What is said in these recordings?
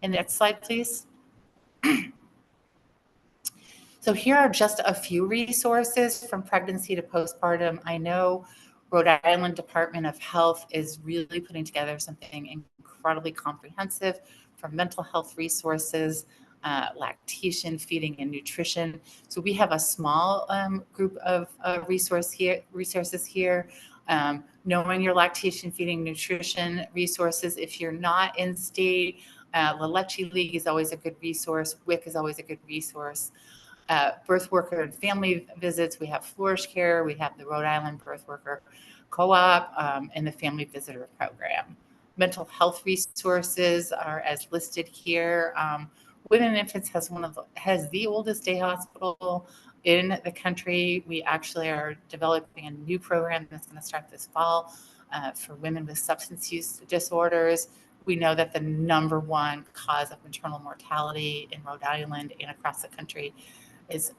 And next slide, please. So here are just a few resources from pregnancy to postpartum. I know Rhode Island Department of Health is really putting together something incredibly comprehensive for mental health resources, lactation, feeding, and nutrition. So we have a small group of resources here. Knowing your lactation, feeding, nutrition resources. If you're not in state, La Leche League is always a good resource. WIC is always a good resource. Birth worker and family visits. We have Flourish Care. We have the Rhode Island Birth Worker Co-op and the Family Visitor Program. Mental health resources are as listed here. Women and Infants has the oldest day hospital in the country. We actually are developing a new program that's going to start this fall for women with substance use disorders. We know that the number one cause of maternal mortality in Rhode Island and across the country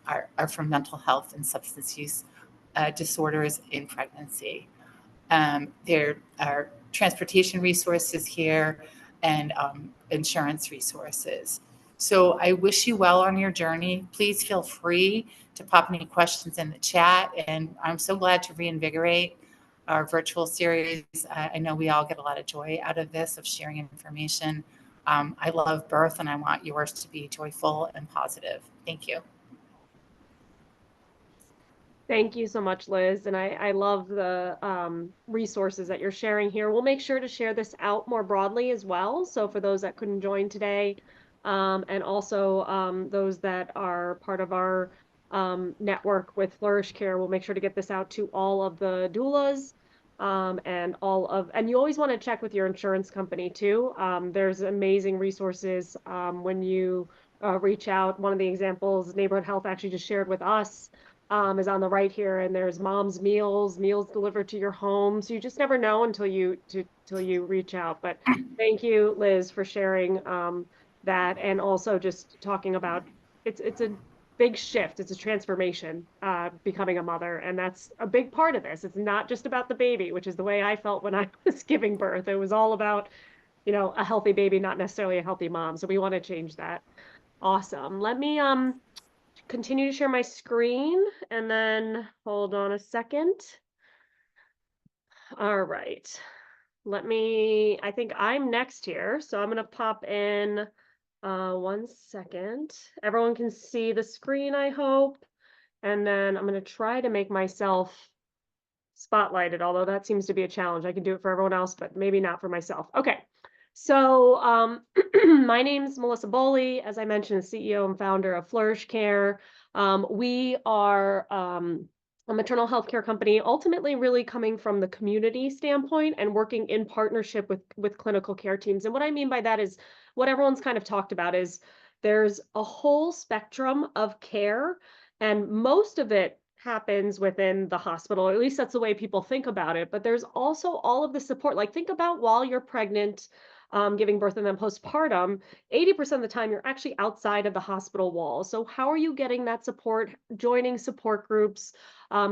are from mental health and substance use disorders in pregnancy. There are transportation resources here and insurance resources. So I wish you well on your journey. Please feel free to pop any questions in the chat. And I'm so glad to reinvigorate our virtual series. I know we all get a lot of joy out of this, of sharing information. I love birth and I want yours to be joyful and positive. Thank you. Thank you so much, Liz. And I love the resources that you're sharing here. We'll make sure to share this out more broadly as well. So for those that couldn't join today, and also those that are part of our network with Flourish Care, we'll make sure to get this out to all of the doulas and you always want to check with your insurance company too. There's amazing resources when you reach out. One of the examples Neighborhood Health actually just shared with us is on the right here, and there's Mom's Meals delivered to your home. So you just never know until you reach out. But thank you, Liz, for sharing that, and also just talking about it's a big shift. It's a transformation, becoming a mother, and that's a big part of this. It's not just about the baby, which is the way I felt when I was giving birth. It was all about, a healthy baby, not necessarily a healthy mom. So we want to change that. Awesome. Let me continue to share my screen and then hold on a second. All right. I think I'm next here. So I'm going to pop in 1 second. Everyone can see the screen, I hope. And then I'm going to try to make myself spotlighted, although that seems to be a challenge. I can do it for everyone else, but maybe not for myself. Okay. So my name is Melissa Boley. As I mentioned, CEO and founder of Flourish Care. We are a maternal health care company, ultimately really coming from the community standpoint and working in partnership with clinical care teams. And what I mean by that is what everyone's kind of talked about is there's a whole spectrum of care, and most of it happens within the hospital, or at least that's the way people think about it. But there's also all of the support. Like, think about while you're pregnant, giving birth and then postpartum, 80% of the time you're actually outside of the hospital walls. So how are you getting that support, joining support groups,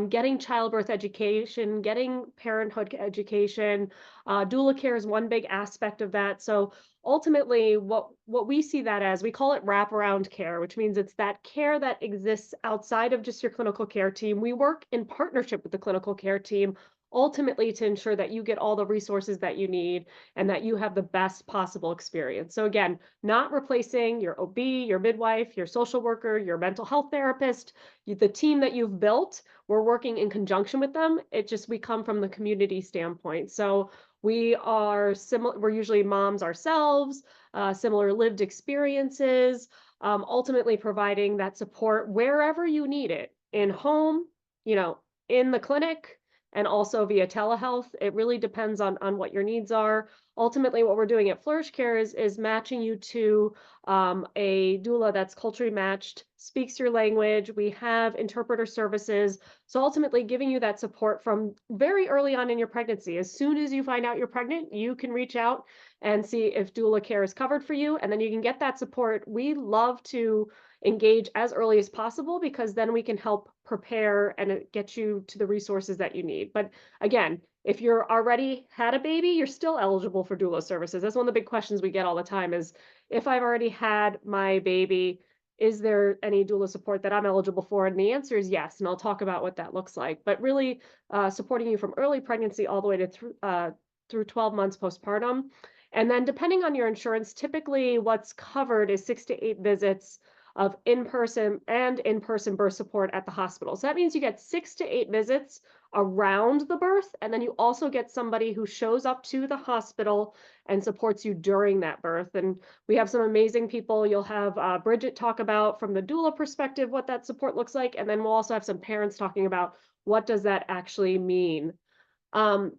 getting childbirth education, getting parenthood education? Doula care is one big aspect of that. So ultimately, what we see that as, we call it wraparound care, which means it's that care that exists outside of just your clinical care team. We work in partnership with the clinical care team, ultimately to ensure that you get all the resources that you need and that you have the best possible experience. So again, not replacing your OB, your midwife, your social worker, your mental health therapist, the team that you've built. We're working in conjunction with them. We come from the community standpoint. So we are similar. We're usually moms ourselves, similar lived experiences, ultimately providing that support wherever you need it, in home, in the clinic, and also via telehealth. It really depends on what your needs are. Ultimately, what we're doing at Flourish Care is matching you to a doula that's culturally matched, speaks your language. We have interpreter services. So ultimately giving you that support from very early on in your pregnancy. As soon as you find out you're pregnant, you can reach out and see if doula care is covered for you, and then you can get that support. We love to engage as early as possible because then we can help prepare and get you to the resources that you need. But again, if you're already had a baby, you're still eligible for doula services. That's one of the big questions we get all the time is if I've already had my baby, is there any doula support that I'm eligible for? And the answer is yes, and I'll talk about what that looks like. But really, supporting you from early pregnancy all the way to through 12 months postpartum. And then depending on your insurance, typically what's covered is 6 to 8 visits of in-person birth support at the hospital. So that means you get 6 to 8 visits around the birth, and then you also get somebody who shows up to the hospital and supports you during that birth. And we have some amazing people. You'll have Bridget talk about from the doula perspective what that support looks like, and then we'll also have some parents talking about what does that actually mean. Um,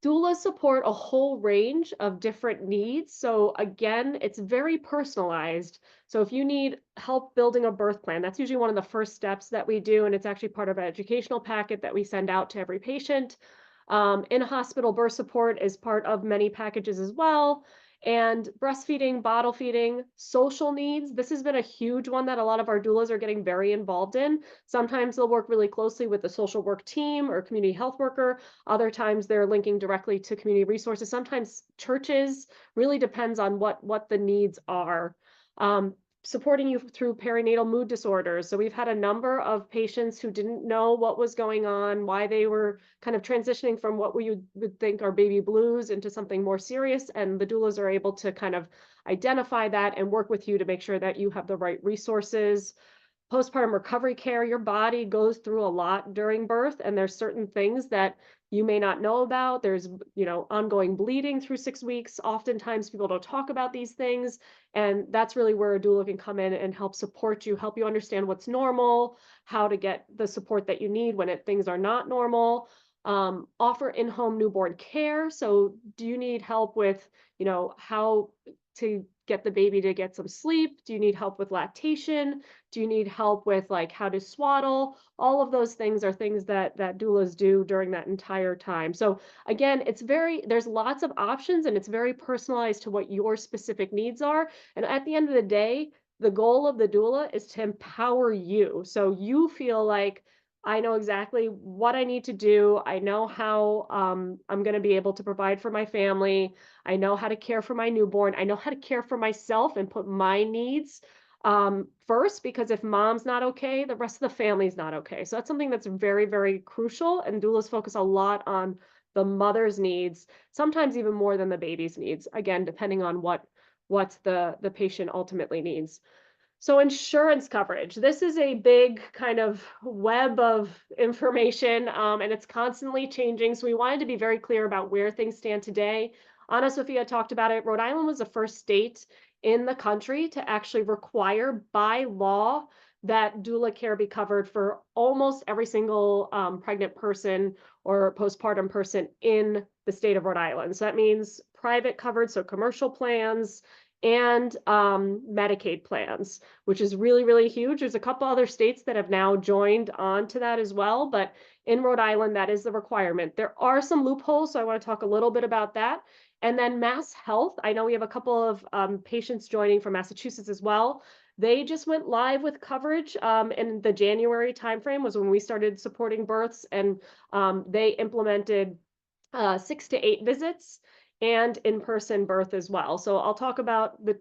Doulas support a whole range of different needs. So again, it's very personalized. So if you need help building a birth plan, that's usually one of the first steps that we do. And it's actually part of an educational packet that we send out to every patient. In-hospital birth support is part of many packages as well. And breastfeeding, bottle feeding, social needs. This has been a huge one that a lot of our doulas are getting very involved in. Sometimes they'll work really closely with the social work team or community health worker. Other times they're linking directly to community resources. Sometimes churches, really depends on what the needs are. Supporting you through perinatal mood disorders. So we've had a number of patients who didn't know what was going on, why they were kind of transitioning from what we would think are baby blues into something more serious. And the doulas are able to kind of identify that and work with you to make sure that you have the right resources. Postpartum recovery care, your body goes through a lot during birth, and there's certain things that you may not know about. There's, ongoing bleeding through 6 weeks. Oftentimes people don't talk about these things, and that's really where a doula can come in and help support you, help you understand what's normal, how to get the support that you need when things are not normal. Offer in-home newborn care. So do you need help with, how to get the baby to get some sleep? Do you need help with lactation? Do you need help with like how to swaddle? All of those things are things that doulas do during that entire time. So again, there's lots of options, and it's very personalized to what your specific needs are. And at the end of the day, the goal of the doula is to empower you. So you feel like, I know exactly what I need to do. I know how I'm going to be able to provide for my family. I know how to care for my newborn. I know how to care for myself and put my needs first, because if mom's not okay, the rest of the family's not okay. So that's something that's very, very crucial. And doulas focus a lot on the mother's needs, sometimes even more than the baby's needs, again, depending on what the patient ultimately needs. So insurance coverage, this is a big kind of web of information, and it's constantly changing. So we wanted to be very clear about where things stand today. Anna Sophia talked about it. Rhode Island was the first state in the country to actually require by law that doula care be covered for almost every single pregnant person or postpartum person in the state of Rhode Island. So that means private covered, so commercial plans, and Medicaid plans, which is really, really huge. There's a couple other states that have now joined on to that as well, but in Rhode Island, that is the requirement. There are some loopholes, so I want to talk a little bit about that. And then Mass Health, I know we have a couple of patients joining from Massachusetts as well. They just went live with coverage in the January timeframe was when we started supporting births, and they implemented 6 to 8 visits and in-person birth as well. So I'll talk about the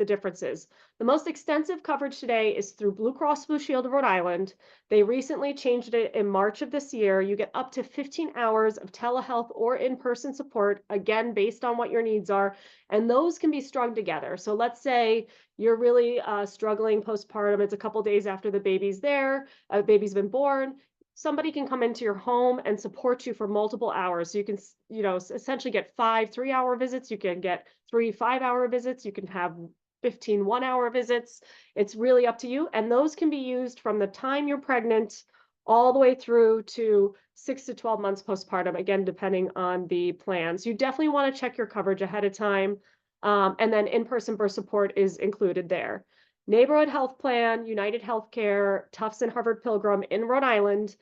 differences. The most extensive coverage today is through Blue Cross Blue Shield of Rhode Island. They recently changed it in March of this year. You get up to 15 hours of telehealth or in-person support, again, based on what your needs are, and those can be strung together. So let's say you're really struggling postpartum. It's a couple days after the baby's there, baby's been born. Somebody can come into your home and support you for multiple hours. So you can, essentially get 5 3-hour visits. You can get 3 5-hour visits. You can have 15 1-hour visits. It's really up to you. And those can be used from the time you're pregnant all the way through to 6 to 12 months postpartum, again, depending on the plans. You definitely want to check your coverage ahead of time. And then in-person birth support is included there. Neighborhood Health Plan, United Healthcare, Tufts and Harvard Pilgrim in Rhode Island.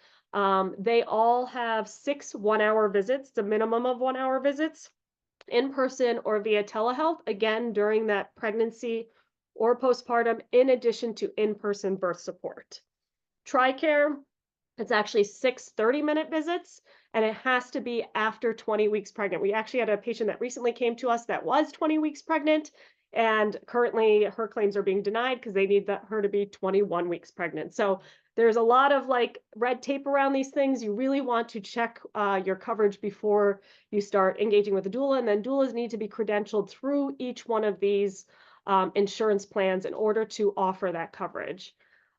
They all have 6 1-hour visits, the minimum of 1-hour visits, in person or via telehealth, again, during that pregnancy or postpartum, in addition to in-person birth support. TRICARE, it's actually 6 30-minute visits, and it has to be after 20 weeks pregnant. We actually had a patient that recently came to us that was 20 weeks pregnant, And currently her claims are being denied because they need her to be 21 weeks pregnant. So there's a lot of like red tape around these things. You really want to check your coverage before you start engaging with a doula. And then doulas need to be credentialed through each one of these insurance plans in order to offer that coverage.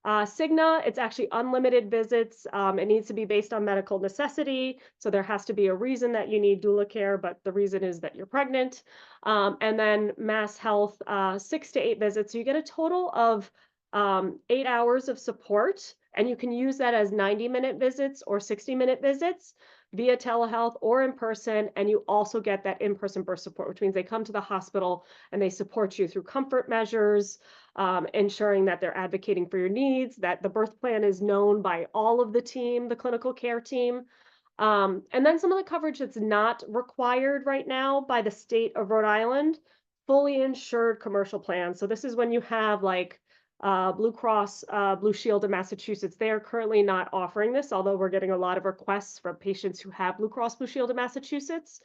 Cigna, it's actually unlimited visits. It needs to be based on medical necessity. So there has to be a reason that you need doula care, but the reason is that you're pregnant. And then Mass Health, 6 to 8 visits. So you get a total of 8 hours of support, and you can use that as 90-minute visits or 60-minute visits via telehealth or in person. And you also get that in-person birth support, which means they come to the hospital and they support you through comfort measures, ensuring that they're advocating for your needs, that the birth plan is known by all of the team, the clinical care team. And then some of the coverage that's not required right now by the state of Rhode Island, fully insured commercial plans. So this is when you have like Blue Cross, Blue Shield of Massachusetts. They are currently not offering this, although we're getting a lot of requests from patients who have Blue Cross, Blue Shield of Massachusetts.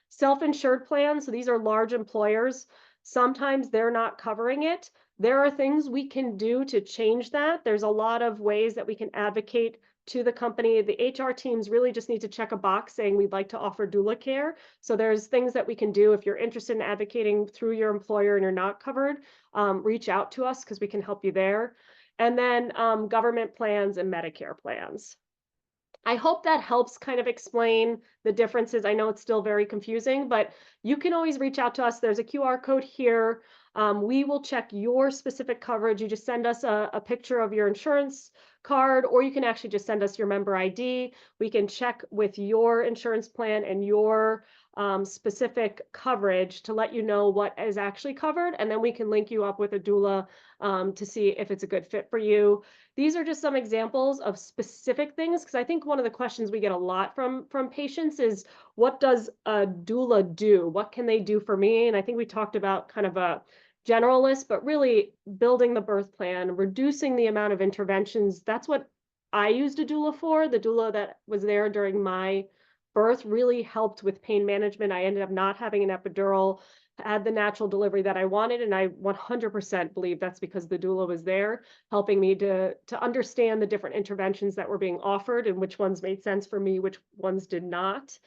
Self-insured plans, so these are large employers. Sometimes they're not covering it. There are things we can do to change that. There's a lot of ways that we can advocate to the company. The HR teams really just need to check a box saying we'd like to offer doula care. So there's things that we can do. If you're interested in advocating through your employer and you're not covered, reach out to us because we can help you there. And then government plans and Medicare plans. I hope that helps kind of explain the differences. I know it's still very confusing, but you can always reach out to us. There's a QR code here. We will check your specific coverage. You just send us a picture of your insurance card, or you can actually just send us your member ID. We can check with your insurance plan and your specific coverage to let you know what is actually covered. And then we can link you up with a doula to see if it's a good fit for you. These are just some examples of specific things, because I think one of the questions we get a lot from patients is, what does a doula do? What can they do for me? And I think we talked about kind of a general list, but really building the birth plan, reducing the amount of interventions. That's what I used a doula for. The doula that was there during my birth really helped with pain management. I ended up not having an epidural, had the natural delivery that I wanted. And I 100% believe that's because the doula was there helping me to understand the different interventions that were being offered and which ones made sense for me, which ones did not.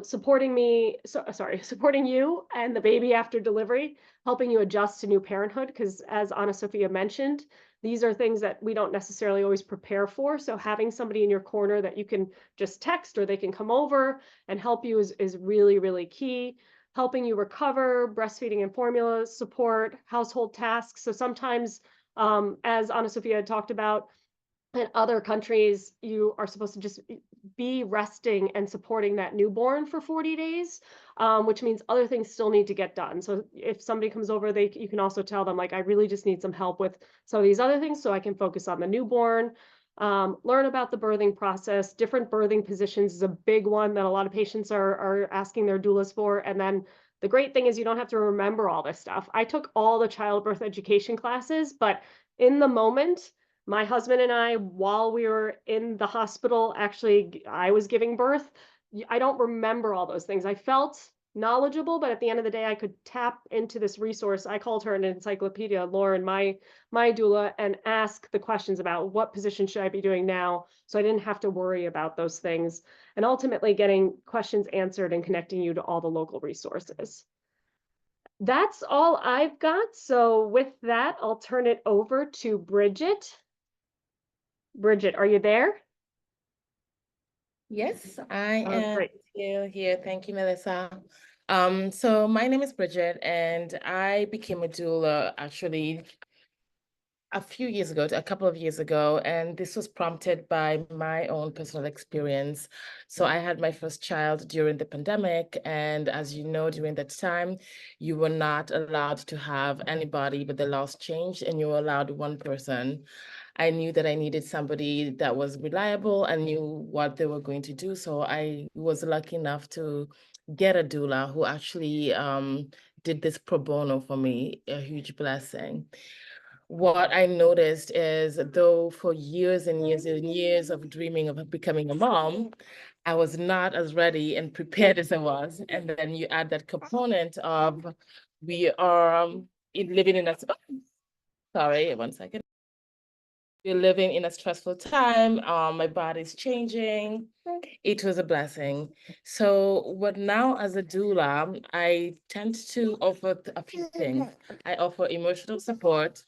Supporting you and the baby after delivery, helping you adjust to new parenthood. Because as Anna Sophia mentioned, these are things that we don't necessarily always prepare for. So having somebody in your corner that you can just text or they can come over and help you is really, really key. Helping you recover, breastfeeding and formula support, household tasks. So sometimes, as Anna Sophia had talked about, in other countries, you are supposed to just be resting and supporting that newborn for 40 days, which means other things still need to get done. So if somebody comes over, you can also tell them, like, I really just need some help with some of these other things so I can focus on the newborn. Learn about the birthing process. Different birthing positions is a big one that a lot of patients are asking their doulas for. And then the great thing is you don't have to remember all this stuff. I took all the childbirth education classes, but in the moment, my husband and I, while we were in the hospital, actually, I was giving birth. I don't remember all those things. I felt knowledgeable, but at the end of the day, I could tap into this resource. I called her an encyclopedia, Lauren, my doula, and ask the questions about what position should I be doing now. So I didn't have to worry about those things, and ultimately getting questions answered and connecting you to all the local resources. That's all I've got. So with that, I'll turn it over to Bridget. Bridget, are you there? Yes, I am Great. still here. Thank you, Melissa. So my name is Bridget, and I became a doula actually a couple of years ago, and this was prompted by my own personal experience. So I had my first child during the pandemic, and as you know, during that time, you were not allowed to have anybody, but the laws changed, and you were allowed one person. I knew that I needed somebody that was reliable and knew what they were going to do. So I was lucky enough to get a doula who actually did this pro bono for me, a huge blessing. What I noticed is, though for years and years and years of dreaming of becoming a mom, I was not as ready and prepared as I was. And then you add that component of we are living in a, sorry, one second. We're living in a stressful time. My body's changing. It was a blessing. So, what now as a doula, I tend to offer a few things. I offer emotional support,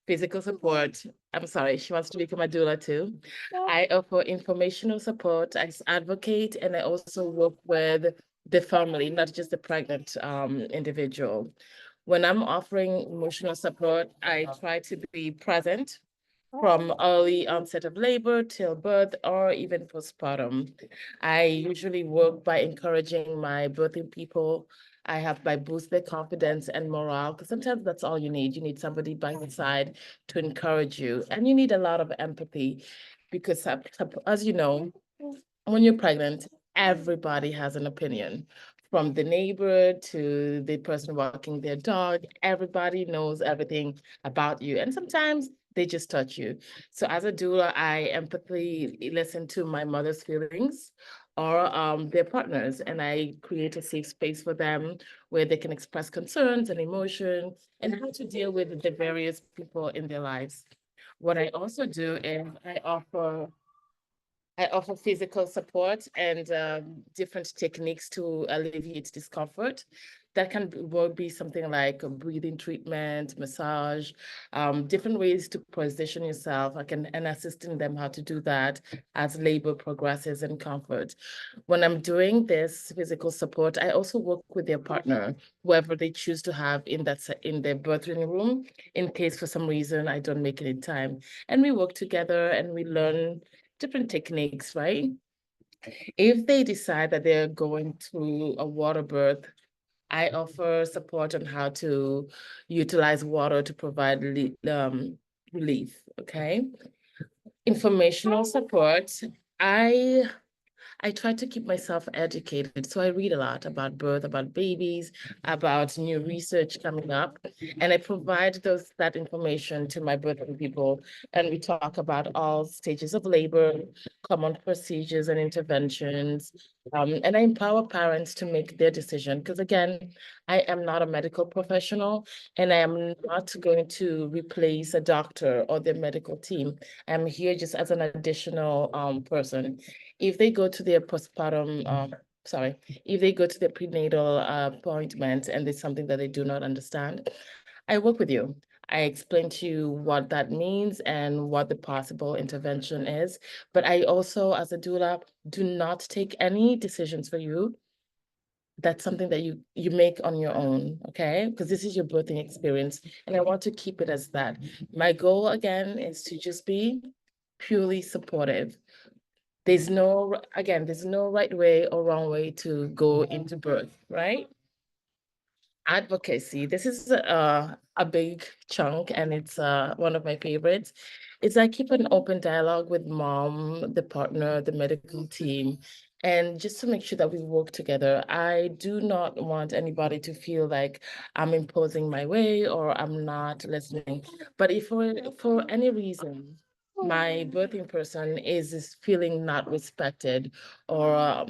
physical support. I'm sorry, she wants to become a doula too. I offer informational support. I advocate, and I also work with the family, not just the pregnant individual. When I'm offering emotional support, I try to be present from early onset of labor till birth or even postpartum. I usually work by encouraging my birthing people. I have by boost their confidence and morale, because sometimes that's all you need. You need somebody by your side to encourage you, and you need a lot of empathy because as you know, when you're pregnant, everybody has an opinion. From the neighbor to the person walking their dog, everybody knows everything about you. And sometimes they just touch you. So as a doula, I empathy listen to my mother's feelings or their partners, and I create a safe space for them where they can express concerns and emotions and how to deal with the various people in their lives. What I also do is I offer physical support and different techniques to alleviate discomfort. That can be something like a breathing treatment, massage, different ways to position yourself. And assisting them how to do that as labor progresses and comfort. When I'm doing this physical support, I also work with their partner, whoever they choose to have in their birthing room, in case for some reason I don't make it in time. And we work together and we learn different techniques, right? If they decide that they're going through a water birth, I offer support on how to utilize water to provide relief, okay? Informational support. I try to keep myself educated. So I read a lot about birth, about babies, about new research coming up, and I provide that information to my birthing people. And we talk about all stages of labor, common procedures and interventions. And I empower parents to make their decision. Because again, I am not a medical professional and I am not going to replace a doctor or their medical team. I'm here just as an additional person. If they go to their postpartum, if they go to their prenatal appointment and there's something that they do not understand, I work with you. I explain to you what that means and what the possible intervention is. But I also, as a doula, do not take any decisions for you. That's something that you make on your own, okay? Because this is your birthing experience, and I want to keep it as that. My goal, again, is to just be purely supportive. There's no right way or wrong way to go into birth, right? Advocacy. This is a big chunk and it's one of my favorites. Is I keep an open dialogue with mom, the partner, the medical team, and just to make sure that we work together. I do not want anybody to feel like I'm imposing my way or I'm not listening. But if for any reason my birthing person is feeling not respected or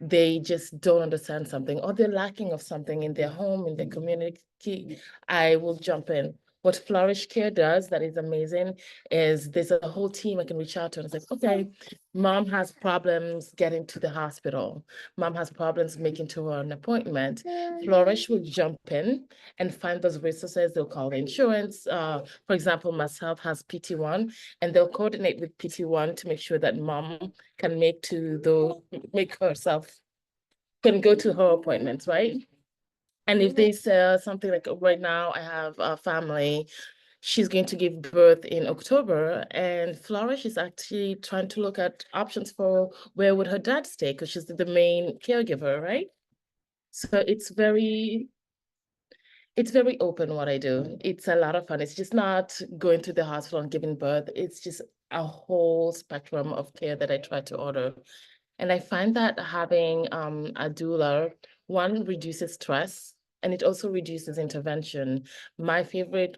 they just don't understand something or they're lacking of something in their home, in their community, I will jump in. What Flourish Care does that is amazing is there's a whole team I can reach out to and say, okay, mom has problems getting to the hospital. Mom has problems making to her an appointment. Flourish will jump in and find those resources. They'll call the insurance. For example, myself has PT1 and they'll coordinate with PT1 to make sure that mom can make herself, can go to her appointments, right? And if they say something like right now, I have a family, she's going to give birth in October, and Flourish is actually trying to look at options for where would her dad stay because she's the main caregiver, right? So it's very open what I do. It's a lot of fun. It's just not going to the hospital and giving birth. It's just a whole spectrum of care that I try to order. And I find that having a doula, one, reduces stress and it also reduces intervention. My favorite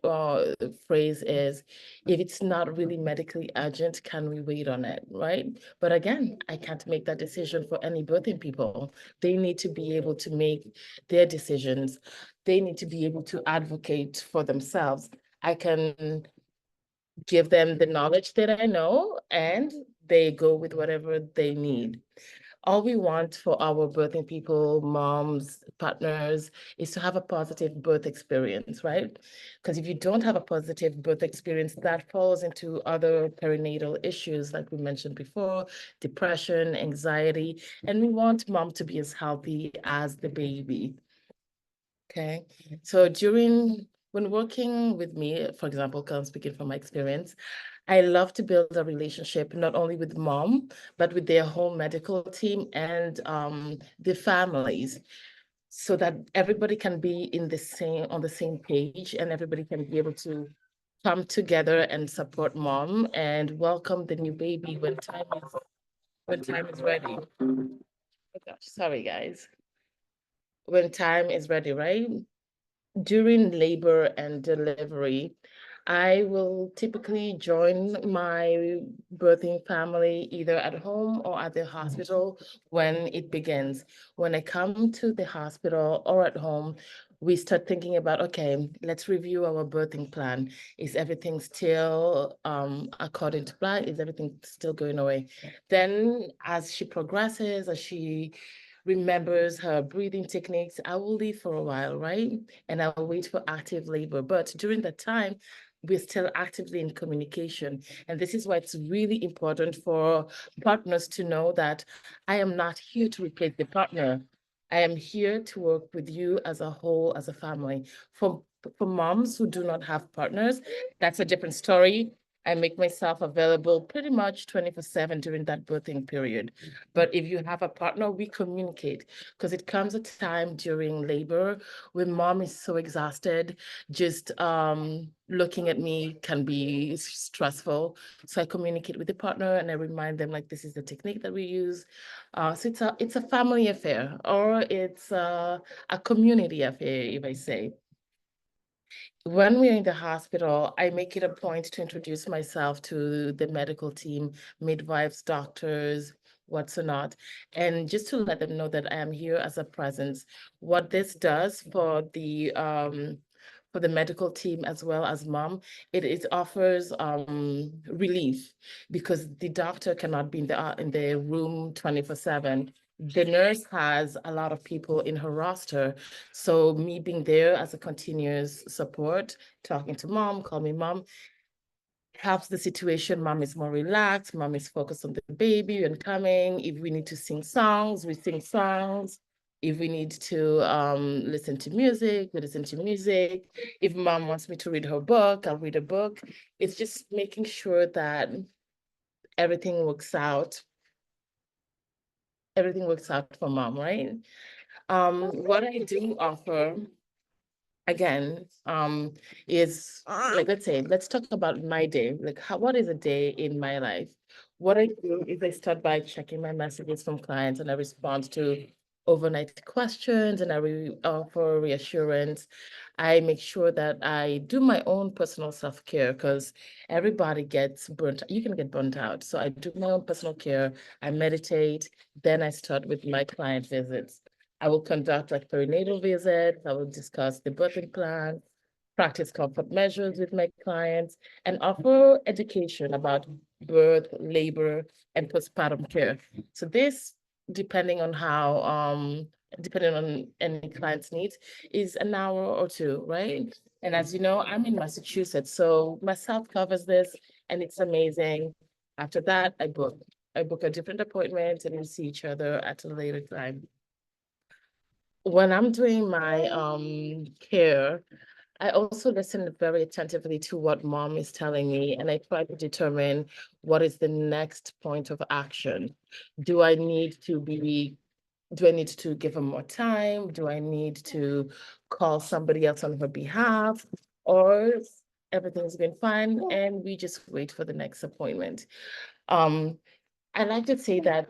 phrase is, if it's not really medically urgent, can we wait on it, right? But again, I can't make that decision for any birthing people. They need to be able to make their decisions. They need to be able to advocate for themselves. I can give them the knowledge that I know, and they go with whatever they need. All we want for our birthing people, moms, partners, is to have a positive birth experience, right? Because if you don't have a positive birth experience, that falls into other perinatal issues, like we mentioned before, depression, anxiety, and we want mom to be as healthy as the baby. Okay, so when working with me, for example, 'cause I'm speaking from my experience, I love to build a relationship not only with mom, but with their home medical team and the families, so that everybody can be on the same page, and everybody can be able to come together and support mom and welcome the new baby when time is ready. Oh gosh, sorry guys. When time is ready, right? During labor and delivery, I will typically join my birthing family either at home or at the hospital when it begins. When I come to the hospital or at home, we start thinking about, okay, let's review our birthing plan. Is everything still according to plan? Is everything still going away? Then as she progresses, as she remembers her breathing techniques, I will leave for a while, right? And I'll wait for active labor. But during that time, we're still actively in communication. And this is why it's really important for partners to know that I am not here to replace the partner. I am here to work with you as a whole, as a family. For moms who do not have partners, that's a different story. I make myself available pretty much 24/7 during that birthing period. But if you have a partner, we communicate, because it comes a time during labor when mom is so exhausted, just looking at me can be stressful. So I communicate with the partner and I remind them, like, this is the technique that we use. So it's a family affair, or it's a community affair, if I say. When we're in the hospital, I make it a point to introduce myself to the medical team, midwives, doctors, what's not, and just to let them know that I am here as a presence. What this does for the medical team as well as mom, it offers relief, because the doctor cannot be in the room 24/7. The nurse has a lot of people in her roster. So me being there as a continuous support, talking to mom, call me mom, helps the situation. Mom is more relaxed. Mom is focused on the baby and coming. If we need to sing songs, we sing songs. If we need to listen to music, we listen to music. If mom wants me to read her book, I'll read a book. It's just making sure that everything works out. Everything works out for mom, right? What I do offer, again, is like, let's talk about my day. Like, what is a day in my life? What I do is I start by checking my messages from clients, and I respond to overnight questions, and I offer reassurance. I make sure that I do my own personal self-care, because everybody gets burnt. You can get burnt out. So I do my own personal care. I meditate. Then I start with my client visits. I will conduct like perinatal visits. I will discuss the birthing plan, practice comfort measures with my clients, and offer education about birth, labor, and postpartum care. So this, depending on depending on any client's needs, is an hour or two, right? And as you know, I'm in Massachusetts, so myself covers this, and it's amazing. After that, I book a different appointment, and we see each other at a later time. When I'm doing my care, I also listen very attentively to what mom is telling me, and I try to determine what is the next point of action. Do I need to give her more time? Do I need to call somebody else on her behalf? Or everything's been fine and we just wait for the next appointment? I like to say that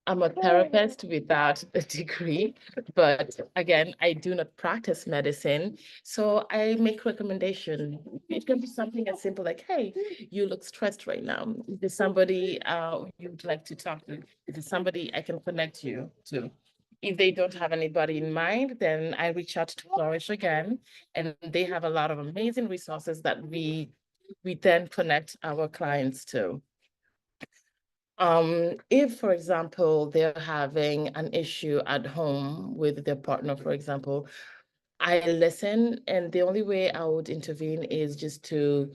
I'm a therapist without a degree, but again, I do not practice medicine. So I make recommendation. It can be something as simple like, hey, you look stressed right now. Is there somebody you'd like to talk to? Is there somebody I can connect you to? If they don't have anybody in mind, then I reach out to Flourish again, and they have a lot of amazing resources that we then connect our clients to. If, for example, they're having an issue at home with their partner, for example, I listen, and the only way I would intervene is just to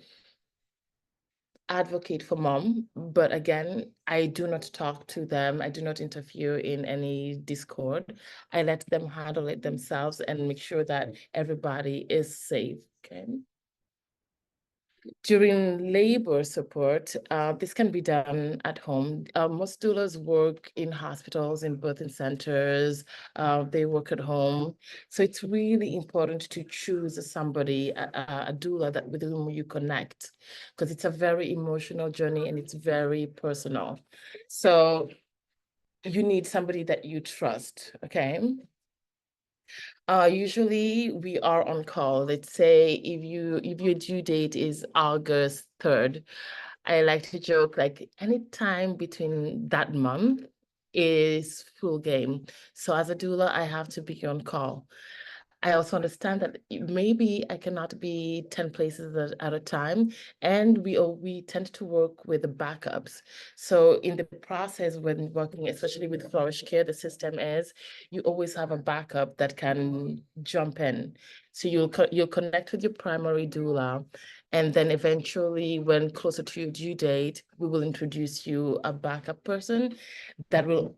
advocate for mom. But again, I do not talk to them. I do not interfere in any discord. I let them handle it themselves and make sure that everybody is safe. Okay. During labor support, this can be done at home. Most doulas work in hospitals, in birthing centers, they work at home. So it's really important to choose somebody, a doula that with whom you connect, because it's a very emotional journey and it's very personal. So you need somebody that you trust, okay? Usually we are on call. Let's say if your due date is August 3rd, I like to joke like any time between that month is full game. So as a doula, I have to be on call. I also understand that maybe I cannot be 10 places at a time, and we tend to work with the backups. So in the process, when working, especially with Flourish Care, the system is you always have a backup that can jump in. So you'll connect with your primary doula, and then eventually, when closer to your due date, we will introduce you a backup person that will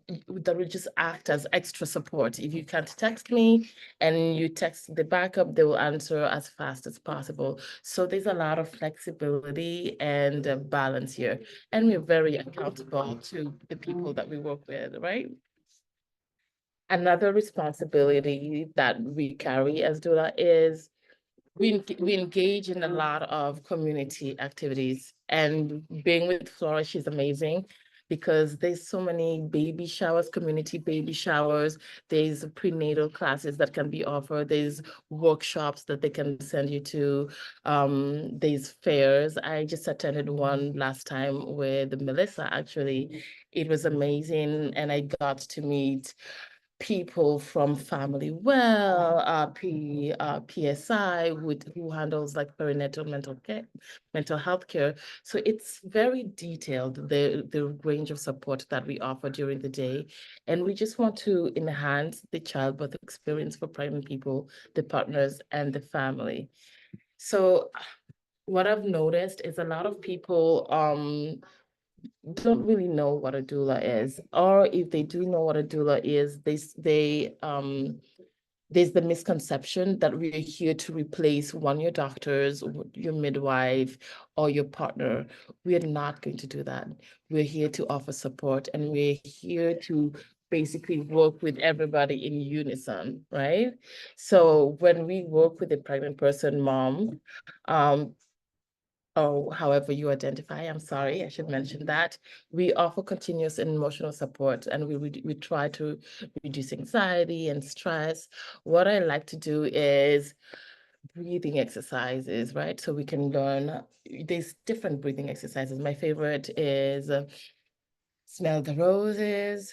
just act as extra support. If you can't text me, and you text the backup, they will answer as fast as possible. So there's a lot of flexibility and balance here. And we're very accountable to the people that we work with, right? Another responsibility that we carry as doula is we engage in a lot of community activities, and being with Flourish is amazing because there's so many baby showers, community baby showers. There's prenatal classes that can be offered. There's workshops that they can send you to. There's fairs. I just attended one last time with Melissa, actually. It was amazing, and I got to meet people from Family Well, PSI, who handles like perinatal mental health care. So it's very detailed, the range of support that we offer during the day. And we just want to enhance the childbirth experience for pregnant people, the partners, and the family. So what I've noticed is a lot of people don't really know what a doula is, or if they do know what a doula is, there's the misconception that we are here to replace your doctors, your midwife, or your partner. We are not going to do that. We're here to offer support, and we're here to basically work with everybody in unison, right? So when we work with a pregnant person, mom, or however you identify, I'm sorry, I should mention that. We offer continuous and emotional support, and we try to reduce anxiety and stress. What I like to do is breathing exercises, right? So we can learn, there's different breathing exercises. My favorite is smell the roses,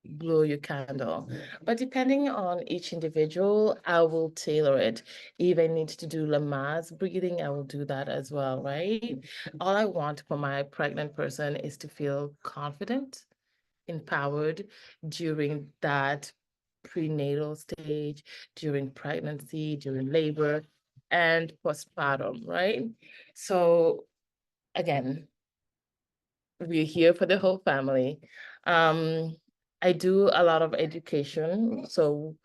blow your candle. But depending on each individual, I will tailor it. If I need to do Lamaze breathing, I will do that as well, right? All I want for my pregnant person is to feel confident, empowered during that prenatal stage, during pregnancy, during labor, and postpartum, right? So again, we're here for the whole family. I do a lot of education, so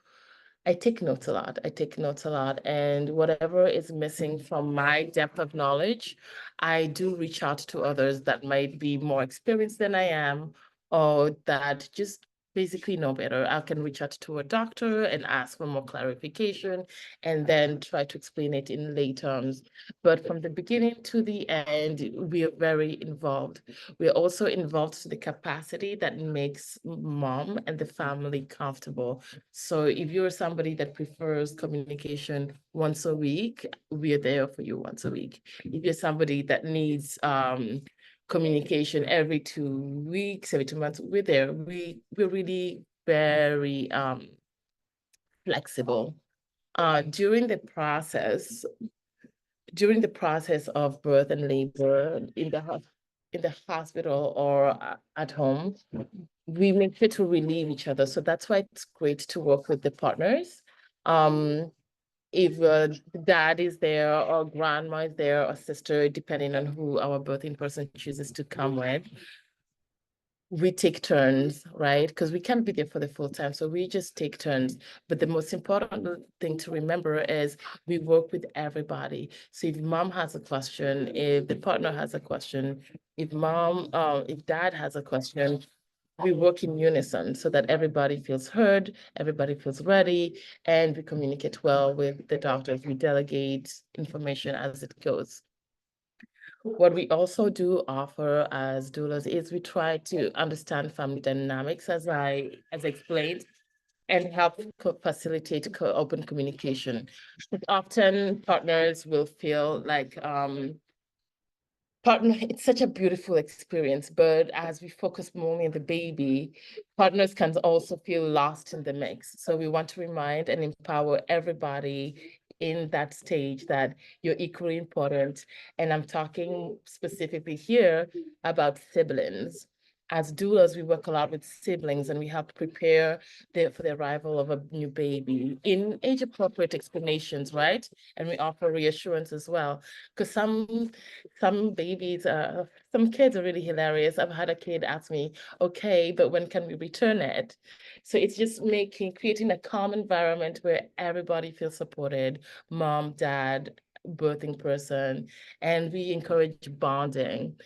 I take notes a lot. And whatever is missing from my depth of knowledge, I do reach out to others that might be more experienced than I am, or that just basically know better, I can reach out to a doctor and ask for more clarification and then try to explain it in lay terms. But from the beginning to the end, we are very involved. We are also involved to the capacity that makes mom and the family comfortable. So if you're somebody that prefers communication once a week, we are there for you once a week. If you're somebody that needs communication every 2 weeks, every 2 months, we're there. We're really very flexible. During the process of birth and labor in the hospital or at home, we make sure to relieve each other. So that's why it's great to work with the partners. If dad is there or grandma is there or sister, depending on who our birthing person chooses to come with, we take turns, right? Because we can't be there for the full time. So we just take turns. But the most important thing to remember is we work with everybody. So if mom has a question, if the partner has a question, if dad has a question, we work in unison so that everybody feels heard, everybody feels ready, and we communicate well with the doctors. We delegate information as it goes. What we also do offer as doulas is we try to understand family dynamics, as I explained, and help facilitate open communication. Often partners will feel like it's such a beautiful experience, but as we focus more on the baby, partners can also feel lost in the mix. So we want to remind and empower everybody in that stage that you're equally important. And I'm talking specifically here about siblings. As doulas, we work a lot with siblings and we help prepare for the arrival of a new baby in age-appropriate explanations, right? And we offer reassurance as well. Because some babies, some kids are really hilarious. I've had a kid ask me, okay, but when can we return it? So it's just creating a calm environment where everybody feels supported, mom, dad, birthing person, and we encourage bonding.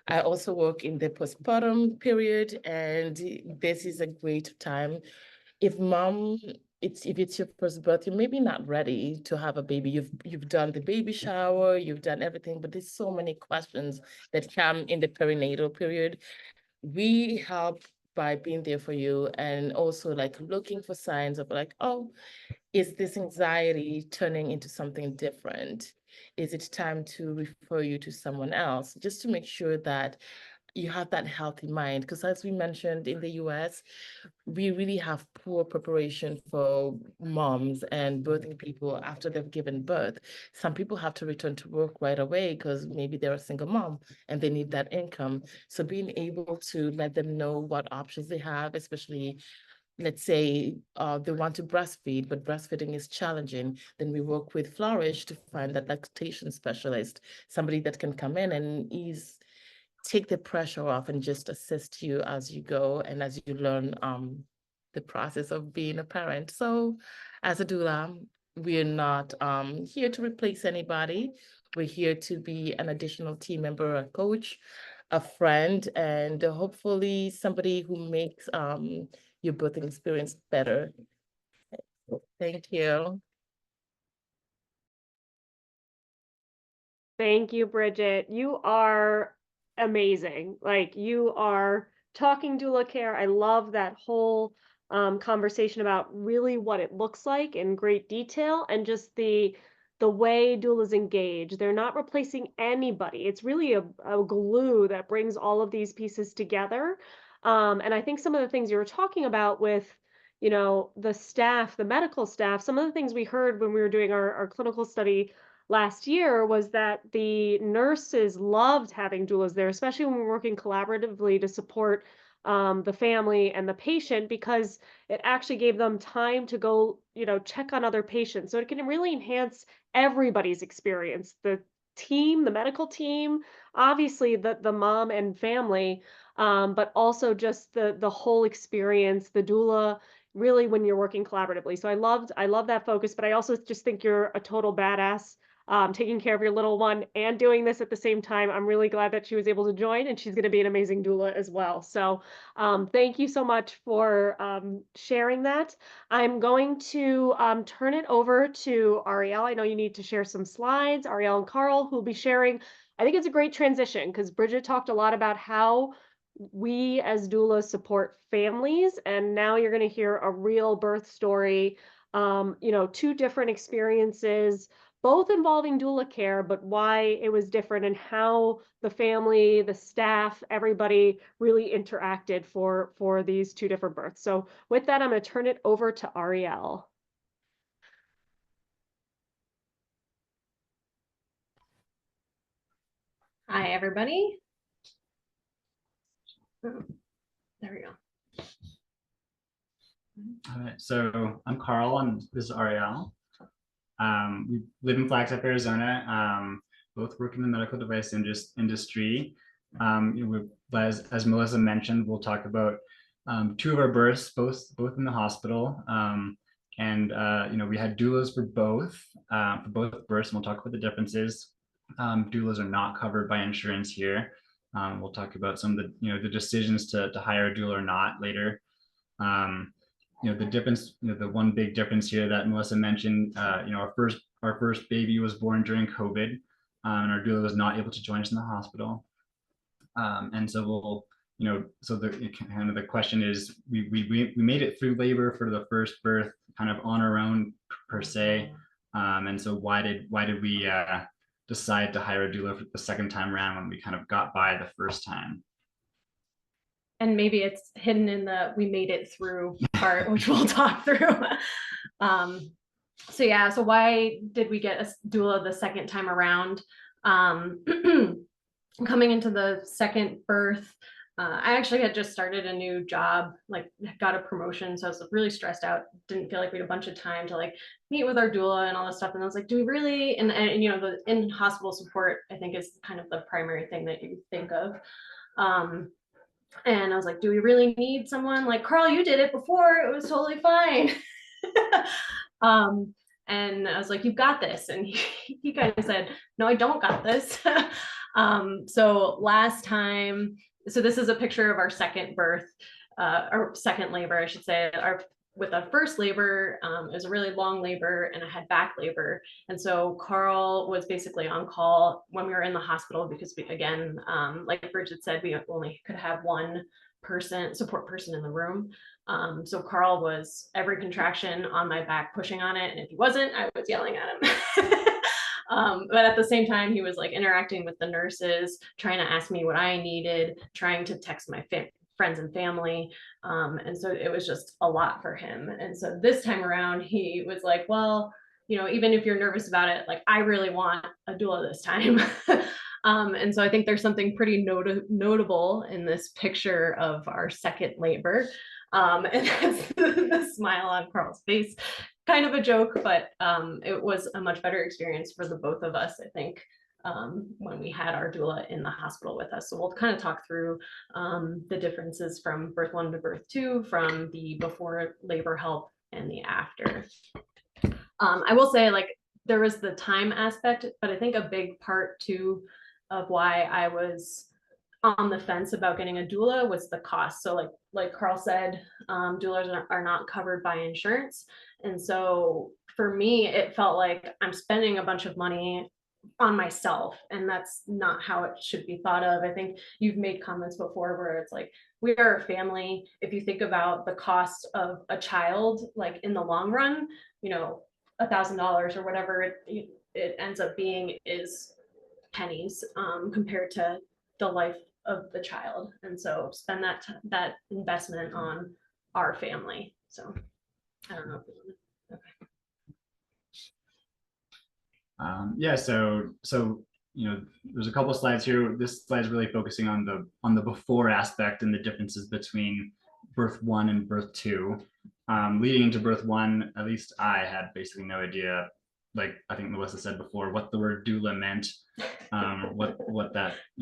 I also work in the postpartum period, and this is a great time. If it's your first birth, you're maybe not ready to have a baby. You've done the baby shower, you've done everything, but there's so many questions that come in the perinatal period. We help by being there for you and also like looking for signs of like, oh, is this anxiety turning into something different? Is it time to refer you to someone else? Just to make sure that you have that healthy mind. Because as we mentioned in the US, we really have poor preparation for moms and birthing people after they've given birth. Some people have to return to work right away because maybe they're a single mom and they need that income. So being able to let them know what options they have, especially let's say they want to breastfeed, but breastfeeding is challenging, then we work with Flourish to find that lactation specialist, somebody that can come in and take the pressure off and just assist you as you go and as you learn the process of being a parent. So as a doula, we're not here to replace anybody. We're here to be an additional team member, a coach, a friend, and hopefully somebody who makes your birthing experience better. Thank you. Thank you, Bridget. You are amazing. Like you are talking doula care. I love that whole conversation about really what it looks like in great detail and just the way doulas engage. They're not replacing anybody. It's really a glue that brings all of these pieces together. And I think some of the things you were talking about with, the staff, the medical staff, some of the things we heard when we were doing our clinical study last year was that the nurses loved having doulas there, especially when we're working collaboratively to support the family and the patient, because it actually gave them time to go, check on other patients. So it can really enhance everybody's experience. The team, the medical team, obviously the mom and family, but also just the whole experience, the doula, really when you're working collaboratively. So I love that focus, but I also just think you're a total badass taking care of your little one and doing this at the same time. I'm really glad that she was able to join, and she's going to be an amazing doula as well. So thank you so much for sharing that. I'm going to turn it over to Ariel. I know you need to share some slides. Ariel and Carl, who will be sharing. I think it's a great transition because Bridget talked a lot about how we as doulas support families, and now you're going to hear a real birth story. Two different experiences, both involving doula care, but why it was different and how the family, the staff, everybody really interacted for these two different births. So with that, I'm going to turn it over to Ariel. Hi, everybody. Oh, there we go. All right, so I'm Carl and this is Ariel. We live in Flagstaff, Arizona, both work in the medical device industry. As Melissa mentioned, we'll talk about two of our births, both in the hospital. We had doulas for both births, and we'll talk about the differences. Doulas are not covered by insurance here. We'll talk about some of the decisions to hire a doula or not later. The difference, the one big difference here that Melissa mentioned, our first baby was born during COVID, and our doula was not able to join us in the hospital. And so the question is, we made it through labor for the first birth kind of on our own per se. And so why did we decide to hire a doula for the second time around when we kind of got by the first time? And maybe it's hidden in the we made it through part, which we'll talk through. So why did we get a doula the second time around? Coming into the second birth, I actually had just started a new job, like got a promotion. So I was really stressed out. Didn't feel like we had a bunch of time to like meet with our doula and all this stuff. And I was like, do we really? And the in-hospital support, I think, is kind of the primary thing that you think of. And I was like, do we really need someone? Like, Carl, you did it before. It was totally fine. And I was like, you've got this. And he kind of said, no, I don't got this. So last time, so this is a picture of our second birth, or second labor, I should say. With our first labor, it was a really long labor and I had back labor. And so Carl was basically on call when we were in the hospital because we, again, like Bridget said, we only could have one support person in the room. So Carl was every contraction on my back pushing on it. And if he wasn't, I was yelling at him. But at the same time, he was like interacting with the nurses, trying to ask me what I needed, trying to text my friends and family. And so it was just a lot for him. And so this time around, he was like, well, even if you're nervous about it, like I really want a doula this time. And so I think there's something pretty notable in this picture of our second labor. And that's the smile on Carl's face. Kind of a joke, but it was a much better experience for the both of us, I think, when we had our doula in the hospital with us. So we'll kind of talk through the differences from birth 1 to birth 2, from the before labor help and the after. I will say, like, there was the time aspect, but I think a big part too of why I was on the fence about getting a doula was the cost. So like Carl said, doulas are not covered by insurance. And so for me, it felt like I'm spending a bunch of money on myself, and that's not how it should be thought of. I think you've made comments before where it's like, we are a family. If you think about the cost of a child, like in the long run, $1,000 or whatever it ends up being is pennies compared to the life of the child. And so spend that investment on our family. So I don't know. Yeah, so there's a couple slides here. This slide is really focusing on the before aspect and the differences between birth 1 and birth 2. Leading into birth 1, at least I had basically no idea, like I think Melissa said before, what the word doula meant, what that